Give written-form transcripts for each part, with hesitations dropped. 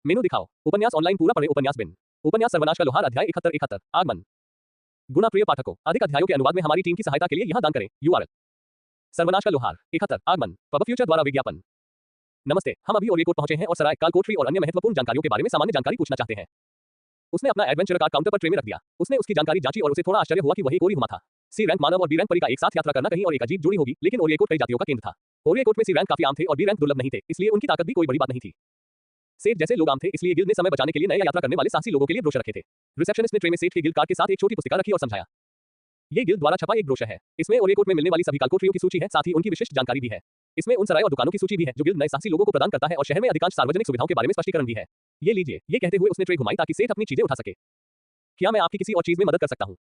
मेनू दिखाओ। उपन्यास ऑनलाइन पूरा पढ़े उपन्यास बिन। उपन्यास सर्वनाश का लोहार अध्याय 71 आगमन। गुना प्रिय पाठकों, अधिक अध्यायों के अनुवाद में हमारी टीम की सहायता के लिए यहाँ दान करें। यूआरएल सर्वनाश का लोहार 71 आगमन पब फ्यूचर द्वारा विज्ञापन। नमस्ते, हम अभी ओरिएकोट पहुंचे हैं और सराय कालकोठरी और अन्य महत्वपूर्ण जानकारियों के बारे में सामान्य जानकारी पूछना चाहते हैं। उसने अपना एडवेंचर कार्ड काउंटर पर ट्रे में रख दिया। उसने उसकी जानकारी जांची और उसे थोड़ा आश्चर्य हुआ कि वह एक ओरी हुमा था। सी रैंक मानव और बी रैंक परी का एक साथ यात्रा करना कहीं और एक अजीब जोड़ी होगी, लेकिन ओरिएकोट कई जातियों का केंद्र था। ओरिएकोट में सी रैंक काफी आम थे और बी रैंक दुर्लभ नहीं थे, इसलिए उनकी ताकत भी कोई बड़ी बात नहीं थी। सेठ जैसे लोग आम थे, इसलिए गिल्ड ने समय बचाने के लिए नए यात्रा करने वाले साहसी लोगों के लिए ब्रोशर रखे थे। रिसेप्शनिस्ट ने ट्रे में सेठ के गिल्ड कार्ड के साथ एक छोटी पुस्तिका रखी और समझाया, ये गिल्ड द्वारा छपा एक ब्रोशर है। इसमें ओरिएकोट में मिलने वाली सभी कालकोठरियों की सूची है, साथ ही उनकी विशिष्ट जानकारी भी है। इसमें उन सराय और दुकानों की सूची भी है जो गिल्ड नए साहसी लोगों को प्रदान करता है और शहर में अधिकांश सार्वजनिक सुविधाओं के बारे में स्पष्टीकरण भी है। ये लीजिए, ये कहते हुए उसने ट्रे घुमाई ताकि सेठ अपनी चीजें उठा सके। क्या मैं आपकी किसी और चीज में मदद कर सकता हूँ?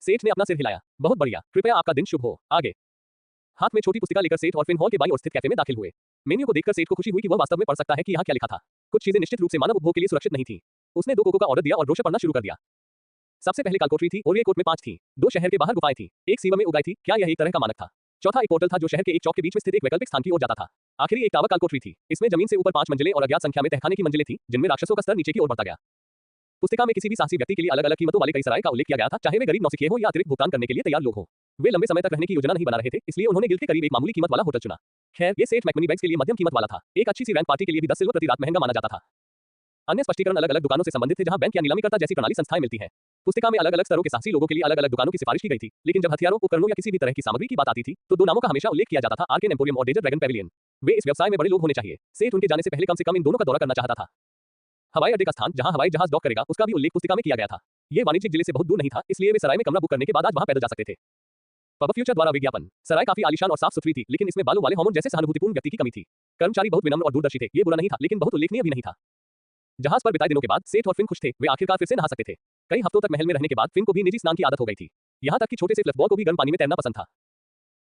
सेठ ने अपना सिर हिलाया। बहुत बढ़िया, कृपया आपका दिन शुभ हो। आगे। हाथ में छोटी पुस्तिका लेकर सेठ और फिन हॉल के बाईं ओर स्थित कैफे में दाखिल हुए। मेन्यू को देखकर सेठ को खुशी हुई कि वह वास्तव में पढ़ सकता है कि यहाँ क्या लिखा था। कुछ चीजें निश्चित रूप से मानव उपभोग के लिए सुरक्षित नहीं थी। उसने 2 कोको का ऑर्डर दिया और ब्रोशर पढ़ना शुरू कर दिया। सबसे पहले कालकोठरी थी, ओरिएकोट में 5 थी। 2 शहर के बाहर गुफाएं थी, एक सीमा में उगाई थी। क्या यह एक तरह का मानक था? चौथा एक पोर्टल था जो शहर के एक चौक के बीच में स्थित एक वैकल्पिक स्थान की ओर जाता था। आखिरी एक टावर कालकोठरी थी। इसमें जमीन से ऊपर 5 मंजिलें और अज्ञात संख्या में तहखाने की मंजिलें थी, जिनमें राक्षसों का स्तर नीचे की ओर बढ़ता गया। पुस्तिका में किसी भी साहसी व्यक्ति के लिए अलग-अलग कीमतों वाले कई सराय का उल्लेख किया गया था, चाहे वे गरीब नौसिखिए हो या अतिरिक्त भुगतान करने के लिए तैयार लोग हो। वे लंबे समय तक रहने की योजना नहीं बना रहे थे, इसलिए उन्होंने गिल्ड के करीब एक मामूली कीमत वाला होटल चुना। खैर, ये सेठ मैकमनी बैग्स के लिए मध्यम कीमत वाला था। एक अच्छी सी रैंक पार्टी के लिए भी 10 सिल्वर प्रति रात महंगा माना जाता था। अन्य स्पष्टीकरण अलग-अलग दुकानों से संबंधित थे, जहां बैंक या नीलामीकर्ता जैसी प्रणाली संस्थाएं मिलती हैं। पुस्तिका में अलग-अलग स्तरों के साहसी लोगों के लिए अलग-अलग दुकानों की सिफारिश की गई थी, लेकिन जब हथियारों, उपकरणों या किसी भी तरह की सामग्री की बात आती थी, तो 2 नामों का हमेशा उल्लेख किया जाता था, आर्केन एम्पोरियम और डेजर्ट ड्रैगन पैविलियन। वे इस व्यवसाय में बड़े लोग होने चाहिए। सेठ उनके जाने से पहले कम से कम इन दोनों का दौरा करना चाहता था। हवाई अड्डे का स्थान, जहां हवाई जहाज डॉक करेगा, उसका भी उल्लेख पुस्तिका में किया गया था। ये वाणिज्यिक जिले से बहुत दूर नहीं था, इसलिए वे सराय में कमरा बुक करने के बाद आज वहां पैदल जा सकते थे। पब फ्यूचर द्वारा विज्ञापन। सराय काफी आलीशान और साफ सुथरी थी, लेकिन इसमें बालों वाले हॉर्मोन जैसे सहानुभूतिपूर्ण व्यक्ति की कमी थी। कर्मचारी बहुत विनम्र और दूरदर्शी थे। ये बुरा नहीं था, लेकिन बहुत उल्लेखनीय भी नहीं था। जहाज पर बिताए दिनों के बाद सेठ और फिन खुश थे। वे आखिरकार फिर से नहा सकते थे। कई हफ्तों तक महल में रहने के बाद फिन को भी निजी स्नान की आदत हो गई थी। यहाँ तक कि छोटे से फ्लफबॉल को भी गर्म पानी में तैरना पसंद था।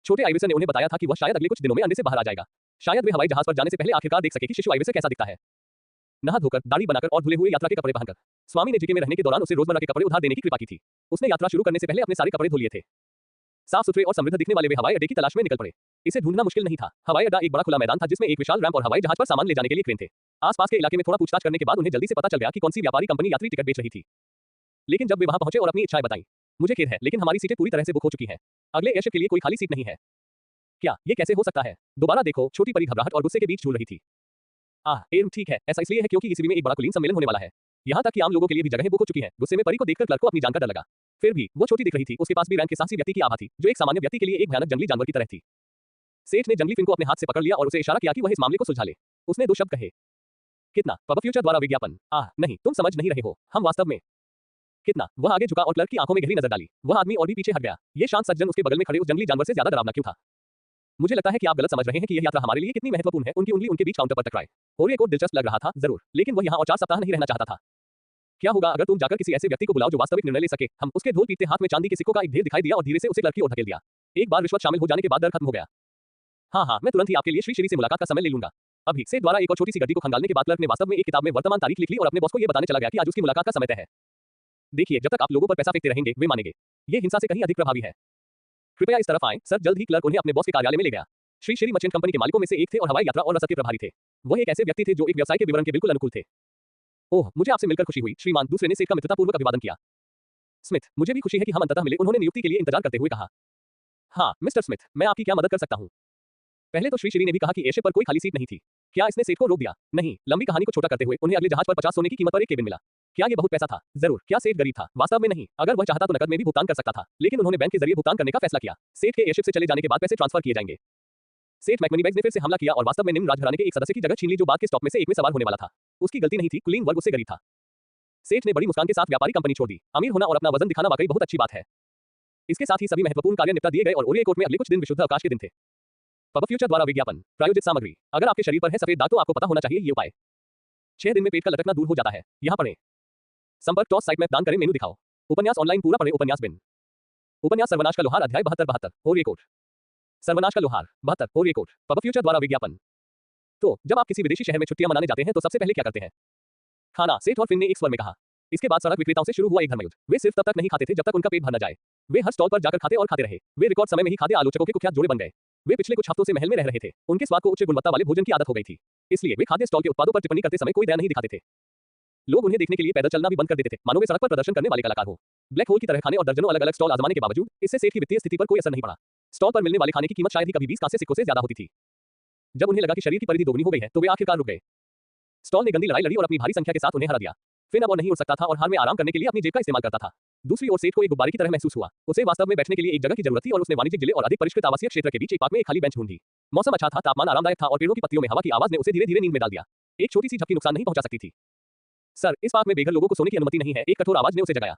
छोटे आइविसर ने उन्हें बताया था कि वह शायद अगले कुछ दिनों में अंडे से बाहर आ जाएगा। शायद वे हवाई जहाज पर जाने से पहले आखिरकार देख सके कि शिशु आइविसर कैसा दिखता है। नहा धोकर, दाढ़ी बनाकर और धुले हुए यात्रा के कपड़े पहनकर। स्वामी ने जीके में रहने के दौरान उसे रोजमर्रा के कपड़े उधार देने की कृपा की थी। उसने यात्रा शुरू करने से पहले अपने सारे कपड़े धो लिए थे। साफ सुथरे और समृद्ध दिखने वाले वे हवाई अड्डे की तलाश में निकल पड़े। इसे ढूंढना मुश्किल नहीं था। हवाई अड्डा एक बड़ा खुला मैदान था जिसमें एक विशाल रैंप और हवाई जहाज पर सामान ले जाने के लिए क्रेन थे। आसपास के इलाके में थोड़ा पूछताछ करने के बाद उन्हें जल्दी से पता चल गया कि कौन सी व्यापारी कंपनी यात्री टिकट बेच रही थी। लेकिन जब वे वहां पहुंचे और अपनी इच्छाएं बताई, मुझे खेद है, लेकिन हमारी सीटें पूरी तरह से बुक हो चुकी हैं। अगले एयरशिप के लिए कोई खाली सीट नहीं है। क्या ये कैसे हो सकता है? दोबारा देखो, छोटी परी घबराहट और गुस्से के बीच झूल रही थी। ठीक है, ऐसा इसलिए है क्योंकि इसी में एक बड़ा कुलीन सम्मेलन होने वाला है। यहाँ तक कि आम लोगों के लिए भी जगहें बुक हो चुकी हैं। गुस्से में परी को देखकर क्लर्क को अपनी जान का डर लगा। फिर भी वो छोटी दिख रही थी। उसके पास भी रैंक के साहसी व्यक्ति की आभा थी, जो एक सामान्य व्यक्ति के लिए एक भयानक जंगली जानवर की तरह थी। सेठ ने जंगली फिन को अपने हाथ से पकड़ लिया और उसे इशारा किया कि वह इस मामले को सुलझा ले। उसने 2 शब्द कहे, कितना? पब फ्यूचर द्वारा विज्ञापन। नहीं, तुम समझ नहीं रहे हो। हम वास्तव में। कितना? वह आगे झुका और क्लर्क की आंखों में गहरी नजर डाली। वह आदमी और भी पीछे हट गया। ये शांत सज्जन उसके बगल में खड़े उस जंगली जानवर से ज्यादा डरावना क्यों था? मुझे लगता है कि आप गलत समझ रहे हैं कि यह यात्रा हमारे लिए कितनी महत्वपूर्ण है। उनकी उंगली उनके बीच काउंटर पर टकराए। ओरिएकोट दिलचस्प लग रहा था, जरूर, लेकिन वह यहाँ और 4 सप्ताह नहीं रहना चाहता था। क्या होगा अगर तुम जाकर किसी ऐसे व्यक्ति को बुलाओ जो वास्तविक निर्णय ले सके? हम उसके ढोल पीटते हाथ में चांदी के सिक्कों का एक ढेर दिखाई दिया और धीरे से उसे क्लर्क की ओर धकेल दिया। एक बार रिश्वत शामिल हो जाने के बाद डर खत्म हो गया। हाँ, मैं तुरंत ही आपके लिए श्री से मुलाकात का समय ले लूंगा। अभी सेठ द्वारा एक और छोटी सी गड्डी को खंगालने के बाद क्लर्क ने वास्तव में एक किताब में वर्तमान तारीख लिख ली और अपने बॉस को यह बताने चला गया कि आज उसकी मुलाकात का समय तय है। देखिए, जब तक आप लोगों पर पैसा फेंकते रहेंगे, वे मानेंगे। ये हिंसा से कहीं अधिक प्रभावी है। कृपया इस तरफ आएं, सर। जल्द ही क्लर्क उन्हें अपने बॉस के कार्यालय में ले गया। श्री मर्चेंट कंपनी के मालिकों में से एक थे और हवाई यात्रा और रसद के प्रभारी थे। वह एक ऐसे व्यक्ति थे जो एक व्यवसाय के विवरण के बिल्कुल अनुकूल थे। ओह, मुझे आपसे मिलकर खुशी हुई, श्रीमान। दूसरे ने सेठ का मित्रतापूर्वक अभिवादन किया। स्मिथ, मुझे भी खुशी है कि हम अंततः मिले, उन्होंने नियुक्ति के लिए इंतजार करते हुए कहा। हाँ, मिस्टर स्मिथ, मैं आपकी क्या मदद कर सकता हूँ? पहले तो श्री ने भी कहा कि एयरशिप पर कोई खाली सीट नहीं थी। क्या इसने सेठ को रोक दिया? नहीं। लंबी कहानी को छोटा करते हुए उन्हें अगले जहाज पर 50 सोने की कीमत पर एक केबिन मिला। क्या ये बहुत पैसा था? जरूर। क्या सेठ गरीब था? वास्तव में नहीं। अगर वह चाहता तो नकद में भी भुगतान कर सकता था, लेकिन उन्होंने बैंक के जरिए भुगतान करने का फैसला किया। सेठ के एयरशिप से चले जाने के बाद पैसे ट्रांसफर किए जाएंगे। सेठ मैकमनी बैग्स ने फिर से हमला किया और वास्तव में निम्न राजघराने के एक सदस्य की जगह छीन ली, जो बाद के स्टॉप में से एक में सवार होने वाला था। उसकी गलती नहीं थी, कुलीन वर्ग उससे गरीब था। सेठ ने बड़ी मुस्कान के साथ व्यापारी कंपनी छोड़ दी। अमीर होना और अपना वजन दिखाना वाकई बहुत अच्छी बात है। इसके साथ ही सभी महत्वपूर्ण कार्य निपटा दिए गए और ओरिएकोट में अगले कुछ दिन विशुद्ध अवकाश के दिन थे। पब फ्यूचर द्वारा विज्ञापन। प्रायोजित सामग्री। अगर आपके शरीर पर है सफेद दाग तो आपको पता होना चाहिए ये उपाय। 6 दिन में पेट का लटकना दूर हो जाता है। यहाँ पढ़ें। संपर्क टॉस साइट में दान करें, मेनू दिखाओ। उपन्यास ऑनलाइन पूरा पढ़ें, उपन्यास बिन। उपन्यास सर्वनाश का लोहार अध्याय 72 ओरिएकोट। सर्वनाश का लोहार 72 ओरिएकोट। पब फ्यूचर द्वारा विज्ञापन। तो जब आप किसी विदेशी शहर में छुट्टियां मनाने जाते हैं तो सबसे पहले क्या करते हैं? खाना, सेठ और फिन ने एक स्वर में कहा। इसके बाद सड़क विक्रेताओं से शुरू हुआ एक धर्मयुद्ध। वे सिर्फ तब तक नहीं खाते थे जब तक उनका पेट भर न जाए। वे हर स्टॉल पर जाकर खाते और खाते रहे। वे रिकॉर्ड समय में ही खाद्य आलोचकों के कुख्यात जोड़े बन गए। वे पिछले कुछ हफ्तों से महल में रह रहे थे। उनके स्वाद को उच्च गुणवत्ता वाले भोजन की आदत हो गई थी, इसलिए वे खाद्य स्टॉल के उत्पादों पर टिप्पणी करते समय कोई दया नहीं दिखाते थे। लोग उन्हें देखने के लिए पैदल चलना भी बंद कर देते थे, मानो वे सड़क पर प्रदर्शन करने वाले कलाकार हो। ब्लैक होल की तरह खाने और दर्जनों अलग-अलग स्टॉल आजमाने के बावजूद इससे सेठ की वित्तीय स्थिति पर कोई असर नहीं पड़ा। स्टॉल पर मिलने वाले खाने की कीमत शायद ही कभी 20 कांस्य सिक्कों से ज्यादा होती थी। जब उन्हें लगा कि शरीर की परिधि दोगुनी हो गई है, तो वे आखिरकार रुक गए। स्टॉल ने गंदी लड़ाई लड़ी और अपनी भारी संख्या के साथ उन्हें हरा दिया। फिन अब वो नहीं उड़ सकता था और हार में आराम करने के लिए अपनी जेब का इस्तेमाल करता था। दूसरी ओर सेठ को एक गुब्बारे की तरह महसूस हुआ। उसे वास्तव में बैठने के लिए एक जगह की जरूरत थी और उसने वाणिज्यिक जिले और अधिक परिष्कृत आवासीय क्षेत्र के बीच एक पार्क में एक खाली बेंच ढूंढी। मौसम अच्छा था, तापमान आरामदायक था और पेड़ों की पत्तियों में हवा की आवाज ने उसे धीरे-धीरे नींद में डाल दिया। एक छोटी सी झपकी नुकसान नहीं पहुंचा सकती थी। सर, इस पार्क में बेघर लोगों को सोने की अनुमति नहीं है, एक कठोर आवाज ने उसे जगाया।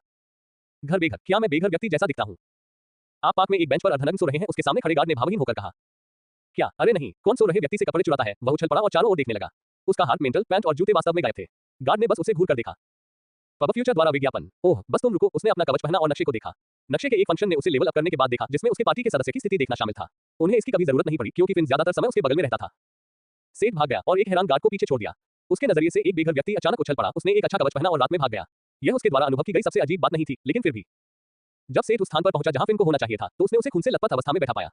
घर बेघर? क्या मैं बेघर व्यक्ति जैसा दिखता हूँ? आप पार्क में एक बेंच पर अर्धनग्न सो रहे हैं, उसके सामने खड़े गार्ड ने भावहीन होकर कहा। क्या? अरे नहीं, कौन सो रहे व्यक्ति से कपड़े चुराता है? वह उछल पड़ा और चारों ओर देखने लगा। उसका हाथ, मेंटल, पैंट और जूते वास्तव में गायब थे। गार्ड ने बस उसे घूर कर देखा। पब फ्यूचर द्वारा विज्ञापन। ओह, बस तुम रुको। उसने अपना कवच पहना और नक्शे को देखा। नक्शे के एक फंक्शन ने उसे लेवल अप करने के बाद देखा, जिसमें उसके पार्टी के सदस्य की स्थिति देखना शामिल था। उन्हें इसकी कभी जरूरत नहीं पड़ी, क्योंकि फिन ज्यादातर समय उसके बगल में रहता था। सेठ भाग गया और एक हैरान गार्ड को पीछे छोड़ दिया। उसके नजरिए से एक बेघर व्यक्ति अचानक उछल पड़ा। उसने एक अच्छा कवच पहना और रात में भाग गया। यह उसके द्वारा अनुभव की गई सबसे अजीब बात नहीं थी, लेकिन फिर भी जब सेठ उस स्थान पर पहुंचा जहां फिन को होना चाहिए था, तो उसने उसे खून से लथपथ अवस्था में बैठा पाया।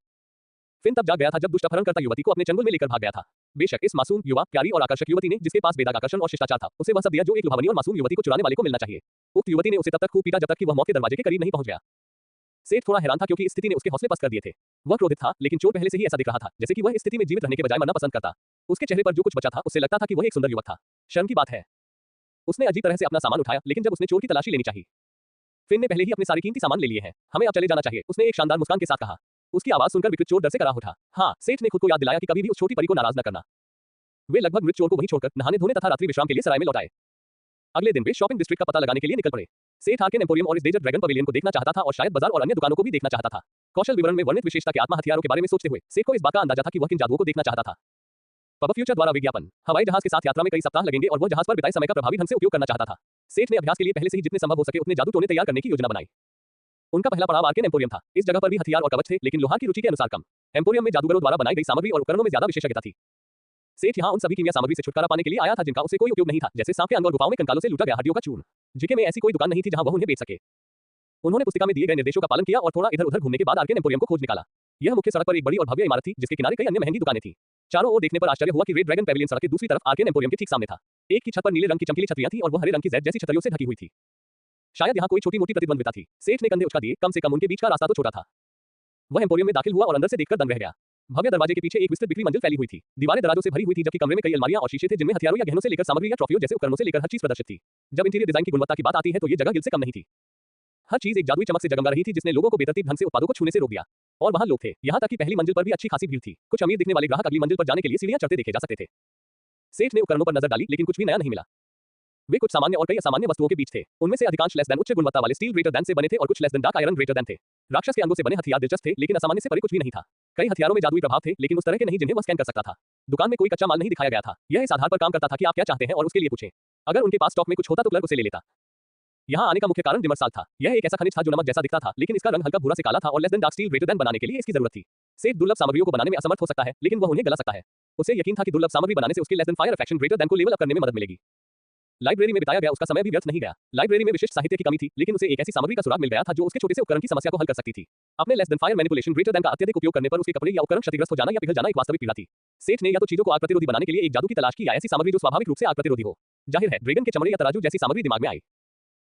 फिन तब जाग गया था जब दुष्ट अपहरणकर्ता युवती को अपने चंगुल में लेकर भाग गया था। बेशक इस मासूम, युवा, प्यारी और आकर्षक युवती ने, जिसके पास बेदाग आकर्षण और शिष्टाचार था, उसे वह सब दिया जो एक लुभावनी और मासूम युवती को चुराने वाले को मिलना चाहिए। उक्त युवती ने उसे तब तक खूब पीटा जब तक कि वह मौत के दरवाजे के करीब नहीं पहुंच गया। सेठ थोड़ा हैरान था क्योंकि इस स्थिति ने उसके हौसले पस्त कर दिए थे। वह क्रोधित था, लेकिन चोर पहले से ही ऐसा दिख रहा था, जैसे कि वह इस स्थिति में जीवित रहने के बजाय मरना पसंद करता। उसके चेहरे पर जो कुछ बचा था, उससे लगता था कि वह एक सुंदर युवक था। शर्म की बात है। उसने अजीब तरह से अपना सामान उठाया, लेकिन जब उसने चोर की तलाशी लेनी चाहिए, फिन ने पहले ही अपने सारे कीमती सामान ले लिए हैं। हमें अब चले जाना चाहिए, उसने एक शानदार मुस्कान के साथ कहा। उसकी आवाज सुनकर विकृत चोर डर से कराह उठा। हाँ, सेठ ने खुद को याद दिलाया कि कभी भी उस छोटी परी को नाराज न करना। वे लगभग मृत चोर को वहीं छोड़कर नहाने धोने तथा रात्रि विश्राम के लिए सराय में लौट आए। अगले दिन वे शॉपिंग डिस्ट्रिक्ट का पता लगाने के लिए निकल पड़े। सेठ आर्केन एम्पोरियम और इस डेजर्ट ड्रैगन पवेलियन को देखना चाहता था और शायद बाजार और अन्य दुकानों को भी देखना चाहता था। कौशल विवरण में वर्णित विशेषता के आत्मा हथियारों के बारे में सोचते हुए सेठ को इस बात का अंदाजा था कि वह किन जादुओं को देखना चाहता था। पब फ्यूचर द्वारा विज्ञापन। हवाई जहाज के साथ यात्रा में कई सप्ताह लगेंगे और वह जहाज पर बिताए समय का प्रभावी ढंग से उपयोग करना चाहता था। सेठ ने अभ्यास के लिए पहले से ही जितने संभव हो सके उतने जादू टोने तैयार करने की योजना बनाई। उनका पहला पड़ाव आर्केन एम्पोरियम था। इस जगह पर भी हथियार और कवच थे, लेकिन लोहार की रुचि के अनुसार कम। एम्पोरियम में जादूगरों द्वारा बनाई गई सामग्री और उपकरणों में ज्यादा विशेषज्ञता थी। सेठ यहाँ उन सभी कीमिया सामग्री से छुटकारा पाने के लिए आया था जिनका उसे कोई उपयोग नहीं था, जैसे सांप के अंग और गुफाओं में कंकालों से लूटा गया हड्डियों का चूर्ण। जीके में ऐसी कोई दुकान नहीं थी जहां वह उन्हें बेच सके। उन्होंने पुस्तिका में दिए गए निर्देशों का पालन किया और थोड़ा इधर-उधर घूमने के बाद आर्केन एम्पोरियम को खोज निकाला। यह मुख्य सड़क पर एक बड़ी और भव्य इमारत थी, जिसके किनारे कई अन्य महंगी दुकानें थीं। चारों ओर देखने पर आश्चर्य हुआ कि रेड ड्रैगन पैवेलियन सड़क के दूसरी तरफ आर्केन एम्पोरियम के ठीक सामने था। एक की छत पर नीले रंग की चमकीली छतरियां थीं और वह हरे रंग की जेड जैसी छतरियों से ढकी हुई थी। शायद यहाँ कोई छोटी-मोटी प्रतिद्वंद्विता थी। सेठ ने कंधे उचका दिए, कम से कम उनके बीच का रास्ता तो छोटा था। वह एम्पोरियम में दाखिल हुआ और अंदर से देखकर दंग रह गया। भव्य दरवाजे के पीछे एक विस्तृत बिक्री मंजिल फैली हुई थी। दीवारें दराजों से भरी हुई थी, जबकि कमरे में कई अलमारियां और शीशे थे जिनमें हथियारों या गहनों से लेकर सामग्री या ट्रॉफियों जैसे उपकरणों से लेकर हर चीज प्रदर्शित थी। जब इंटीरियर डिजाइन की गुणवत्ता की बात आती है तो ये जगह गिल्ड से कम नहीं थी। हर चीज एक जादुई चमक से जगमगा रही थी जिसने लोगों को बेतरतीब ढंग से उत्पादों को छूने से रोक दिया। और वहां लोग थे, यहाँ तक कि पहली मंजिल पर भी अच्छी खासी भीड़ थी। कुछ अमीर दिखने वाले ग्राहक अगली मंजिल पर जाने के लिए सीढ़ियां चढ़ते देखे जा सकते थे। सेठ ने उपकरणों पर नजर डाली, लेकिन कुछ भी नया नहीं मिला। वे कुछ सामान्य और कई असामान्य वस्तुओं के बीच थे। उनमें से अधिकांश लेस देन उच्च गुणवत्ता वाले स्टील ग्रेटर देन से बने थे और कुछ less than dark iron greater than थे। राक्षस के अंगों से बने हथियार दिलचस्प थे, लेकिन असामान्य से परे कुछ भी नहीं था। कई हथियारों में जादुई प्रभाव थे, लेकिन उस तरह के नहीं जिन्हें वह स्कैन कर सकता था। दुकान में कोई कच्चा माल नहीं दिखाया गया था। यह इस आधार पर काम करता था कि आप क्या चाहते हैं और उसके लिए पूछें। अगर उनके पास स्टॉक में कुछ होता तो क्लर्क उसे ले लेता। यहाँ आने का मुख्य कारण डिमरसाल था। यह एक ऐसा खनिज था जो नमक जैसा दिखता था, लेकिन इसका रंग हल्का भूरा से काला था और less than dark steel greater than बनाने के लिए इसकी जरूरत थी। सेठ दुर्लभ सामग्रियों को बनाने में असमर्थ हो सकता है, लेकिन वह उन्हें गला सकता है। उसे यकीन था कि दुर्लभ सामग्री बनाने से उसके less than fire affection greater than को लेवल अप करने में मदद मिलेगी। लाइब्रेरी में बिताया गया उसका समय भी व्यर्थ नहीं गया। लाइब्रेरी में विशिष्ट साहित्य की कमी थी, लेकिन उसे एक ऐसी सामग्री का सुराग मिल गया था जो उसके छोटे से उपकरण की समस्या को हल कर सकती थी। अपने less than fire manipulation greater than का अत्यधिक उपयोग करने पर उसके कपड़े या उपकरण क्षतिग्रस्त हो जाना या पिघल जाना एक वास्तविक पीड़ा थी। सेठ ने या तो चीजों को आग प्रतिरोधी बनाने के लिए एक जादू की तलाश की या ऐसी सामग्री जो स्वाभाविक रूप से आग प्रतिरोधी हो। जाहिर है, ड्रैगन के चमड़े या तराजू जैसी सामग्री दिमाग में आई।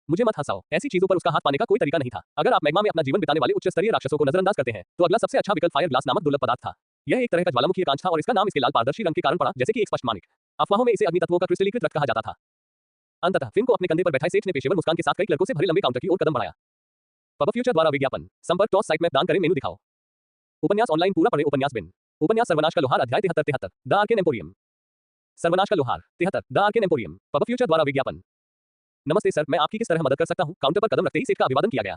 मुझे मत हंसाओ, ऐसी चीजों पर उसका हाथ पाने का कोई तरीका नहीं था। अगर आप मैग्मा में अपना जीवन बिताने वाले उच्च स्तरीय राक्षसों को नजरअंदाज करते हैं, तो अगला सबसे अच्छा विकल्प फायर ग्लास नामक दुर्लभ पदार्थ था। यह एक तरह का ज्वालामुखी कांच था और इसका नाम इसके लाल पारदर्शी रंग के कारण पड़ा, जैसे कि एक स्पष्ट मानिक। अफवाहों में इसे अग्नि तत्वों का क्रिस्टलीकृत रक्त कहा जाता था। अंततः फिन को अपने कंधे पर बैठाए सेठ ने पेशेवर मुस्कान के साथ कई क्लर्कों से भरे लंबे काउंटर की ओर कदम बढ़ाया। पब फ्यूचर द्वारा विज्ञापन। संपर्क टॉस साइट में दान करें, मेनू दिखाओ। उपन्यास ऑनलाइन पूरा पढ़ें। उपन्यास बिन। उपन्यास सर्वनाश का लोहार अध्याय 73 द आर्केन एम्पोरियम। सर्वनाश का लोहार 73 the arcane emporium. Pub future द्वारा विज्ञापन। नमस्ते सर, मैं आपकी किस तरह मदद कर सकता हूँ? काउंटर पर कदम रखते ही सेठ का अभिवादन किया गया।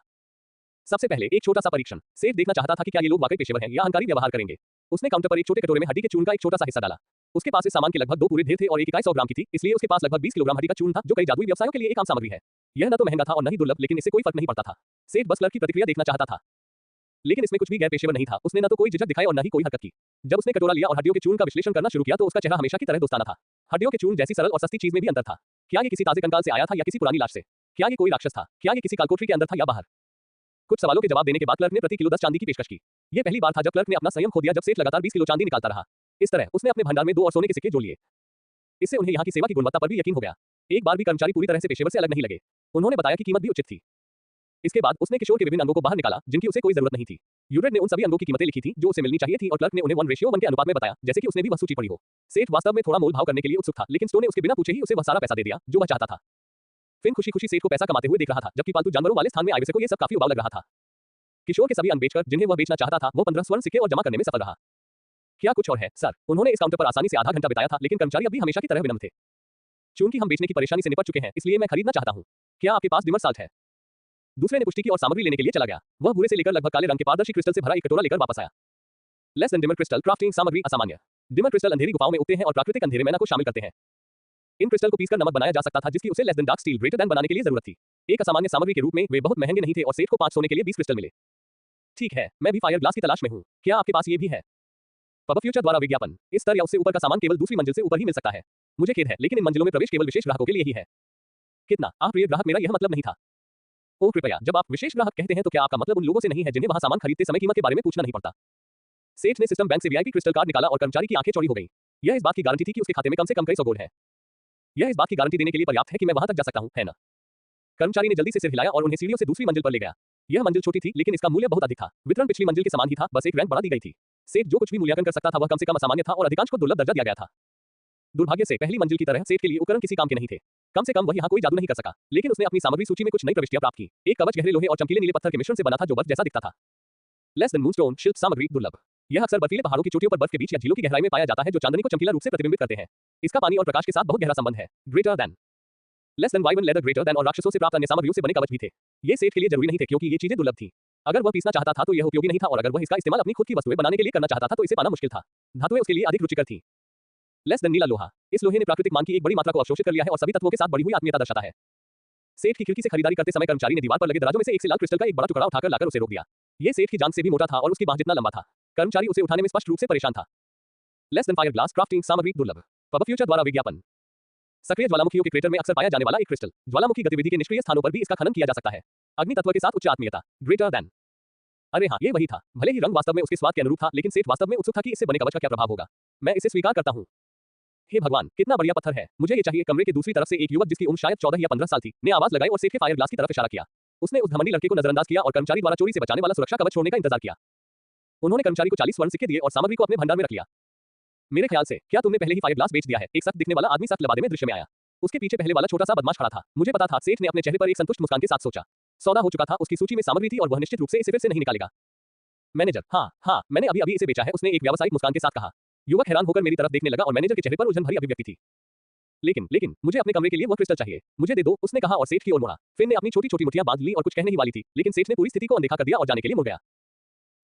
सबसे पहले एक छोटा सा परीक्षण। सेठ देखना चाहता था कि क्या ये लोग वाकई पेशेवर हैं या अहंकारी व्यवहार करेंगे। उसने काउंटर पर एक छोटे कटोरे में हड्डी के चूर्ण का एक छोटा सा हिस्सा डाला। उसके पास इस सामान के लगभग 2 पूरे ढेर थे और एक इकाई 100 ग्राम की थी, इसलिए उसके पास लगभग 20 किलोग्राम हड्डी का चूर्ण था, जो कई जादुई व्यवसायों के लिए एक आम सामग्री है। यह न तो महंगा था और न ही दुर्लभ, लेकिन इससे कोई फर्क नहीं पड़ता था। सेठ बस क्लर्क की प्रतिक्रिया देखना चाहता था, लेकिन इसमें कुछ भी गैर पेशेवर नहीं था। उसने न तो कोई झिझक दिखाई और न ही कोई हरकत की। जब उसने कटोरा लिया और हड्डियों के चूर्ण का विश्लेषण करना शुरू किया तो उसका चेहरा हमेशा की तरह दोस्ताना था। हड्डियों के चूर्ण जैसी सरल और सस्ती चीज में भी अंतर था। क्या ये किसी ताजे कंकाल से आया था या किसी पुरानी लाश से? क्या ये कोई राक्षस था? क्या ये किसी कालकोठरी के अंदर था या बाहर? कुछ सवालों के जवाब देने के बाद क्लर्क ने प्रति किलो 10 चांदी की पेशकश की। यह पहली बार था जब क्लर्क ने अपना संयम खो दिया जब सेठ लगातार 20 किलो चांदी निकालता रहा। इस तरह उसने अपने भंडार में 2 और सोने के सिक्के जोड़ लिए। इससे उन्हें यहाँ की सेवा की गुणवत्ता पर भी यकीन हो गया। एक बार भी कर्मचारी पूरी तरह से पेशेवर से अलग नहीं लगे। उन्होंने बताया कि कीमत भी उचित थी। इसके बाद उसने किशोर के विभिन्न अंगों को बाहर निकाला जिनकी उसे कोई जरूरत नहीं थी। यूरेट ने उन सभी अंगों की कीमतें लिखी थी जो उसे मिलनी चाहिए थी और क्लर्क ने उन्हें 1:1 के अनुपात में बताया जैसे कि उसने भी वह सूची पढ़ी हो। सेठ वास्तव में थोड़ा मोल भाव करने के लिए उत्सुक था लेकिन स्टो ने उसके बिना पूछे ही उसे वह सारा पैसा दे दिया जो वह चाहता था। फिन खुशी-खुशी सेठ को पैसा कमाते हुए देख रहा था जबकि पालतू जानवरों वाले स्थान में आइवसे को यह सब काफी उबाऊ लग रहा था। किशोर के सभी अंग बेचकर जिन्हें वह बेचना चाहता था वो 15 स्वर्ण सिक्के और जमा करने में सफल रहा। क्या कुछ और है सर? उन्होंने इस काउंटर पर आसानी से आधा घंटा बिताया था लेकिन कर्मचारी अभी हमेशा की तरह विनम्र थे। चूंकि हम बेचने की परेशानी से निपट चुके हैं इसलिए मैं खरीदना चाहता हूँ। क्या आपके पास डिमर साल्ट है? दूसरे ने पुष्टि की और सामग्री लेने के लिए चला गया। वह भूरे से लेकर लगभग काले रंग के पारदर्शी क्रिस्टल से भरा एक कटोरा लेकर वापस आया। Less than dimmer crystal crafting सामग्री असामान्य। डिमर क्रिस्टल अंधेरी गुफाओं में उगते हैं और प्राकृतिक अंधेरे मैना को शामिल करते हैं। इन क्रिस्टल को पीसकर नमक बनाया जा सकता था जिसकी उसे less than dark steel greater than बनाने के लिए जरूरत थी। एक असामान्य सामग्री के रूप में वे बहुत महंगे नहीं थे और सेठ को 5 सोने के लिए 20 क्रिस्टल मिले। ठीक है, मैं भी फायर ग्लास की तलाश में हूँ। क्या आपके पास ये भी है? पब फ्यूचर द्वारा विज्ञापन। इस स्तर या उससे ऊपर का सामान केवल दूसरी मंजिल से ऊपर ही मिल सकता है। मुझे खेद है लेकिन इन मंजिलों में प्रवेश केवल विशेष ग्राहकों के लिए ही है। कितना? आप प्रिय ग्राहक, मेरा यह मतलब नहीं था। ओह कृपया, जब आप विशेष ग्राहक कहते हैं तो क्या आपका मतलब उन लोगों से नहीं है जिन्हें वहां सामान खरीदते समय कीमत के बारे में पूछना नहीं पड़ता? सेठ ने सिस्टम बैंक से वीआईपी क्रिस्टल कार्ड निकाला और कर्मचारी की आंखें चौड़ी हो गई। यह इस बात की गारंटी थी कि उसके खाते में कम से कम कई 100 गोल्ड है। यह इस बात की गारंटी देने के लिए पर्याप्त है कि मैं वहां तक जा सकता हूं, है ना? कर्मचारी ने जल्दी से सिर हिलाया और उन्हें सीढ़ियों से दूसरी मंजिल पर ले गया। यह मंजिल छोटी थी लेकिन इसका मूल्य बहुत अधिक था। वितरण पिछली मंजिल के समान ही था, बस एक रैंक बढ़ा दी गई थी। सेठ जो कुछ भी मूल्यांकन कर सकता था वह कम से कम असामान्य था और अधिकांश को दुर्लभ दर्जा दिया गया था। दुर्भाग्य से पहली मंजिल की तरह सेठ के लिए उपकरण किसी काम के नहीं थे। कम से कम वह यहाँ कोई जादू नहीं कर सका, लेकिन उसने अपनी सामग्री सूची में कुछ नई प्रविष्टियां प्राप्त की। एक कवच गहरे लोहे और चमकीले नीले पत्थर के मिश्रण से बना था जो बर्फ जैसा दिखता था। लेस देन मूनस्टोन शिल्प सामग्री दुर्लभ। यह अक्सर बर्फीले पहाड़ों की चोटियों पर बर्फ के बीच या झीलों की गहराई में पाया जाता है जो चांदनी को चमकीला रूप से प्रतिबिंबित करते हैं। इसका पानी और प्रकाश के साथ बहुत गहरा संबंध है। Greater than less than Vivian leather greater than और राक्षसों से प्राप्त अन्य सामग्रियों से बने कवच भी थे। ये सेठ के लिए जरूरी नहीं थे क्योंकि ये चीजें दुर्लभ थी। अगर वह पीसना चाहता था तो यह उपयोगी नहीं था और अगर वह इसका इस्तेमाल अपनी खुद की वस्तुएं बनाने के लिए करना चाहता था तो इसे पाना मुश्किल था। धातुएं उसके लिए अधिक रुचिकर थी। लेस देन नीला लोहा। इस लोहे ने प्राकृतिक मान की एक बड़ी मात्रा को अवशोषित कर लिया है और सभी तत्वों के साथ बढ़ी हुई आत्मीयता दर्शाता है। सेठ की खिड़की से खरीदारी करते समय कर्मचारी ने दीवार पर लगे दराजों में से एक से लाल क्रिस्टल का एक बड़ा टुकड़ा उठाकर लाकर उसे रोक दिया। ये सेठ की जांघ से भी मोटा था और उसकी बांह जितना लंबा था। कर्मचारी उसे उठाने में स्पष्ट रूप से परेशान था। Less than fire glass crafting सामग्री दुर्लभ। पब फ्यूचर द्वारा विज्ञापन। सक्रिय ज्वालामुखियों के क्रेटर में अक्सर पाया जाने वाला एक क्रिस्टल। ज्वालामुखी गतिविधि के निष्क्रिय स्थानों पर भी इसका खनन किया जा सकता है। अग्नि तत्व के साथ उच्च आत्मीयता ग्रेटर देन। अरे हाँ, ये वही था। भले ही रंग वास्तव में उसके स्वाद के अनुरूप था लेकिन सेठ वास्तव में उत्सुक था कि इससे बने कवच का क्या प्रभाव होगा। मैं इसे स्वीकार करता हूँ। हे भगवान, कितना बढ़िया पत्थर है। मुझे ये चाहिए। कमरे के दूसरी तरफ से एक युवक जिसकी उम्र शायद 14 या 15 साल थी ने आवाज लगाई और सेठ के फायर ग्लास की तरफ इशारा किया। उसने उस घमंडी लड़के को नजरअंदाज किया और कर्मचारी द्वारा चोरी से बचाने वाला सुरक्षा कवच छोड़ने का इंतजार किया। उन्होंने कर्मचारी को 40 स्वर्ण सिक्के दिए और सामग्री को अपने भंडार में रख लिया। मेरे ख्याल से क्या तुमने पहले ही फायर ग्लास बेच दिया है? एक सख्त दिखने वाला आदमी सख्त लबादे में दृश्य में आया। उसके पीछे पहले वाला छोटा सा बदमाश खड़ा था। मुझे पता था। सेठ ने अपने चेहरे पर एक संतुष्ट मुस्कान के साथ सोचा। सौदा हो चुका था। उसकी सूची में सामग्री थी और वह निश्चित रूप से इसे फिर से नहीं निकालेगा। मैनेजर, हाँ, मैंने अभी इसे बेचा है, उसने एक व्यावसायिक मुस्कान के साथ कहा। युवक हैरान होकर मेरी तरफ देखने लगा और मैनेजर के चेहरे पर उलझन भरी अभिव्यक्ति थी। लेकिन मुझे अपने कमरे के लिए वह क्रिस्टल चाहिए। मुझे दे दो, उसने कहा और सेठ की ओर मुड़ा। फिन ने अपनी छोटी-छोटी मुट्ठियां बांध ली और कुछ कहने ही वाली थी, लेकिन सेठ ने पूरी स्थिति को अनदेखा कर दिया और जाने के लिए मुड़ गया।